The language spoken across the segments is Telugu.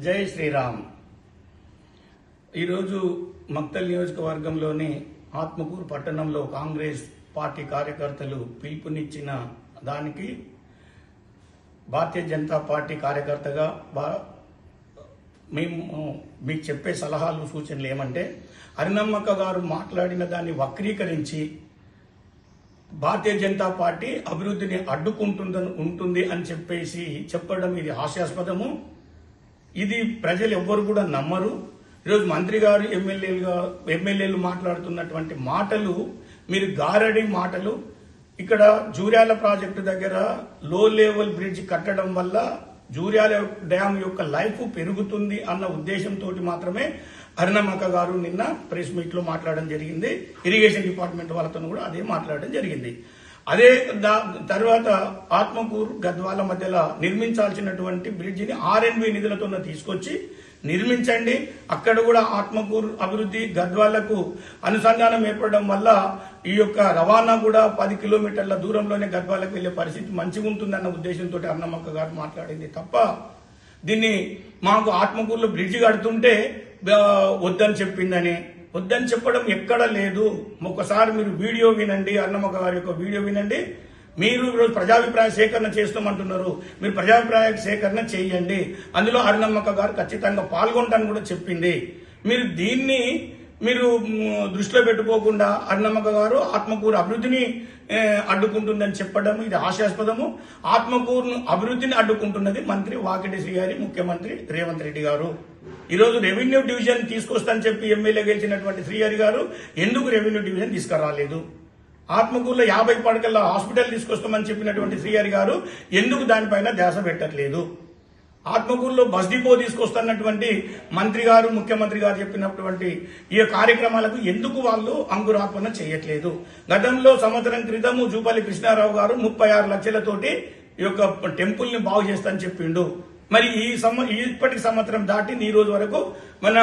జై శ్రీరామ్. ఈరోజు మక్తల్ నియోజకవర్గంలోని ఆత్మకూరు పట్టణంలో కాంగ్రెస్ పార్టీ కార్యకర్తలు పిలుపునిచ్చిన దానికి భారతీయ జనతా పార్టీ కార్యకర్తగా మేము మీకు చెప్పే సలహాలు సూచనలు ఏమంటే, అరుణమ్మక్క గారు మాట్లాడిన దాన్ని వక్రీకరించి భారతీయ జనతా పార్టీ అభివృద్ధిని ఉంటుంది అని చెప్పేసి చెప్పడం ఇది హాస్యాస్పదము. ఇది ప్రజలు ఎవ్వరు కూడా నమ్మరు. ఈరోజు మంత్రి గారు ఎమ్మెల్యేలు మాట్లాడుతున్నటువంటి మాటలు మీరు గారడి మాటలు. ఇక్కడ జూర్యాల ప్రాజెక్టు దగ్గర లో లెవెల్ బ్రిడ్జ్ కట్టడం వల్ల జూర్యాల డ్యామ్ యొక్క లైఫ్ పెరుగుతుంది అన్న ఉద్దేశంతో మాత్రమే అరుణమ్మక్క గారు నిన్న ప్రెస్ మీట్ లో మాట్లాడడం జరిగింది. ఇరిగేషన్ డిపార్ట్మెంట్ వాళ్ళతో కూడా అదే మాట్లాడడం జరిగింది. అదే తర్వాత ఆత్మకూరు గద్వాల మధ్యలో నిర్మించాల్సినటువంటి బ్రిడ్జిని ఆర్ఎన్బి నిధులతో తీసుకొచ్చి నిర్మించండి. అక్కడ కూడా ఆత్మకూరు అభివృద్ధి గద్వాలకు అనుసంధానం ఏర్పడడం వల్ల ఈ యొక్క రవాణా కూడా 10 కిలోమీటర్ల దూరంలోనే గద్వాలకు వెళ్లే పరిస్థితి మంచిగా ఉంటుందన్న ఉద్దేశంతో అరుణమ్మక్క గారు మాట్లాడింది తప్ప, దీన్ని మాకు ఆత్మకూరులో బ్రిడ్జి కడుతుంటే వద్దని చెప్పిందని, వద్దని చెప్పడం ఎక్కడ లేదు. ఒకసారి మీరు వీడియో వినండి, అరుణమ్మక్క గారి యొక్క వీడియో వినండి. మీరు ఈరోజు ప్రజాభిప్రాయ సేకరణ చేస్తామంటున్నారు, మీరు ప్రజాభిప్రాయ సేకరణ చేయండి. అందులో అరుణమ్మక్క గారు ఖచ్చితంగా పాల్గొంటానని కూడా చెప్పింది. మీరు దీన్ని దృష్టిలో పెట్టుకోకుండా అరుణమ్మక్క గారు ఆత్మకూరు అభివృద్ధిని అడ్డుకుంటుందని చెప్పడం ఇది హాస్యాస్పదము. ఆత్మకూరును అభివృద్ధిని అడ్డుకుంటున్నది మంత్రి వాకిటి శ్రీ గారి, ముఖ్యమంత్రి రేవంత్ రెడ్డి గారు. ఈరోజు రెవెన్యూ డివిజన్ తీసుకొస్తానని చెప్పి ఎమ్మెల్యే గెలిచినటువంటి శ్రీహరి గారు ఎందుకు రెవెన్యూ డివిజన్ తీసుకురాలేదు? ఆత్మకూరులో 50 పడకల హాస్పిటల్ తీసుకొస్తామని చెప్పినటువంటి శ్రీహరి గారు ఎందుకు దానిపైన ధ్యాస పెట్టట్లేదు? ఆత్మకూరులో బస్ డిపో తీసుకొస్తున్నటువంటి మంత్రి గారు, ముఖ్యమంత్రి గారు చెప్పినటువంటి ఈ కార్యక్రమాలకు ఎందుకు వాళ్ళు అంకురార్పణ చేయట్లేదు? గతంలో సంవత్సరం క్రితము జూపల్లి కృష్ణారావు గారు 36 లక్షలతోటి ఈ యొక్క టెంపుల్ ని బాగు చేస్తానని చెప్పిండు. మరి ఇప్పటికి సంవత్సరం దాటి ఈ రోజు వరకు మన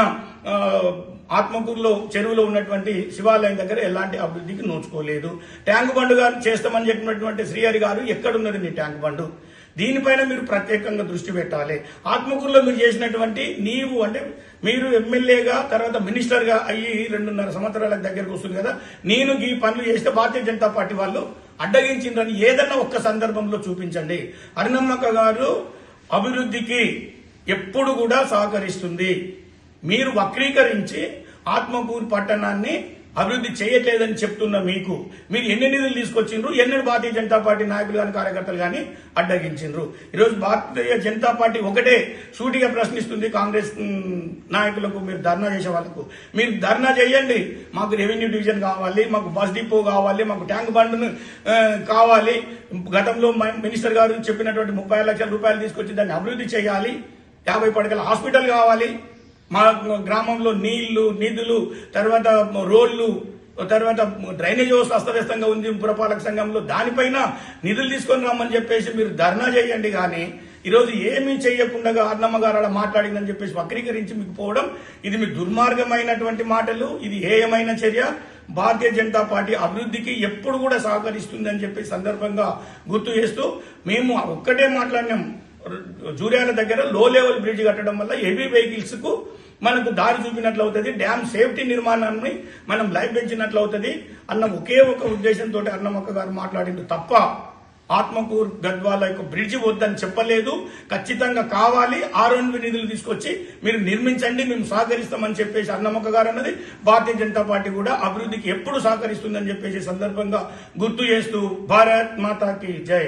ఆత్మకూరులో చెరువులో ఉన్నటువంటి శివాలయం దగ్గర ఎలాంటి అభివృద్ధికి నోచుకోలేదు. ట్యాంక్ బండ్ గారు చేస్తామని చెప్పినటువంటి శ్రీహరి గారు ఎక్కడున్నది నీ ట్యాంక్ బండ్? దీనిపైన మీరు ప్రత్యేకంగా దృష్టి పెట్టాలి. ఆత్మకూరులో మీరు చేసినటువంటి మీరు ఎమ్మెల్యేగా తర్వాత మినిస్టర్ గా అయ్యి 2.5 సంవత్సరాల దగ్గరకు వస్తుంది కదా, నేను ఈ పనులు చేస్తే భారతీయ జనతా పార్టీ వాళ్ళు అడ్డగించిందని ఏదన్నా ఒక్క సందర్భంలో చూపించండి. అరుణమ్మక్క గారు అభివృద్ధికి ఎప్పుడు కూడా సహకరిస్తుంది. మీరు వక్రీకరించి ఆత్మకూరు పట్టణాన్ని అభివృద్ధి చేయట్లేదని చెప్తున్న మీరు ఎన్ని నిధులు తీసుకొచ్చిండ్రు, ఎన్ని భారతీయ జనతా పార్టీ నాయకులు కానీ కార్యకర్తలు కానీ అడ్డగించిండ్రు? ఈరోజు భారతీయ జనతా పార్టీ ఒకటే సూటిగా ప్రశ్నిస్తుంది కాంగ్రెస్ నాయకులకు, మీరు ధర్నా చేసే వాళ్ళకు, మీరు ధర్నా చేయండి. మాకు రెవెన్యూ డివిజన్ కావాలి, మాకు బస్ డిపో కావాలి, మాకు ట్యాంక్ బండ్ కావాలి. గతంలో మినిస్టర్ గారు చెప్పినటువంటి 36 లక్షల రూపాయలు తీసుకొచ్చి దాన్ని అభివృద్ధి చేయాలి. 50 పడకల హాస్పిటల్ కావాలి. మా గ్రామంలో నీళ్లు, నిధులు, తర్వాత రోడ్లు, తర్వాత డ్రైనేజ్ వ్యవస్థ అస్తవ్యస్తంగా ఉంది పురపాలక సంఘంలో, దానిపైన నిధులు తీసుకొని రమ్మని చెప్పేసి మీరు ధర్నా చేయండి. కానీ ఈరోజు ఏమీ చేయకుండా అరుణమ్మ గారు అలా మాట్లాడిందని చెప్పేసి వక్రీకరించి మీకు పోవడం ఇది మీ దుర్మార్గమైనటువంటి మాటలు. ఇది హేయమైన చర్య. భారతీయ జనతా పార్టీ అభివృద్ధికి ఎప్పుడు కూడా సహకరిస్తుందని చెప్పి సందర్భంగా గుర్తు చేస్తూ మేము ఒక్కటే మాట్లాడినాం. జూర్యాల దగ్గర లో లెవెల్ బ్రిడ్జ్ కట్టడం వల్ల హెవీ వెహికల్స్ కు మనకు దారి చూపినట్లు అవుతుంది, డ్యామ్ సేఫ్టీ నిర్మాణాన్ని మనం లైవ్ పెంచినట్లు అవుతుంది అన్న ఒకే ఒక ఉద్దేశంతో అరుణమ్మక్క గారు మాట్లాడింది తప్ప ఆత్మకూరు గద్వాల యొక్క బ్రిడ్జి వద్దని చెప్పలేదు. ఖచ్చితంగా కావాలి, ఆర్ఎన్బి నిధులు తీసుకొచ్చి మీరు నిర్మించండి, మేము సహకరిస్తామని చెప్పేసి అరుణమ్మక్క గారు అన్నది. భారతీయ జనతా పార్టీ కూడా అభివృద్ధికి ఎప్పుడు సహకరిస్తుందని చెప్పేసి సందర్భంగా గుర్తు చేస్తూ భారత్ మాతాకి జై.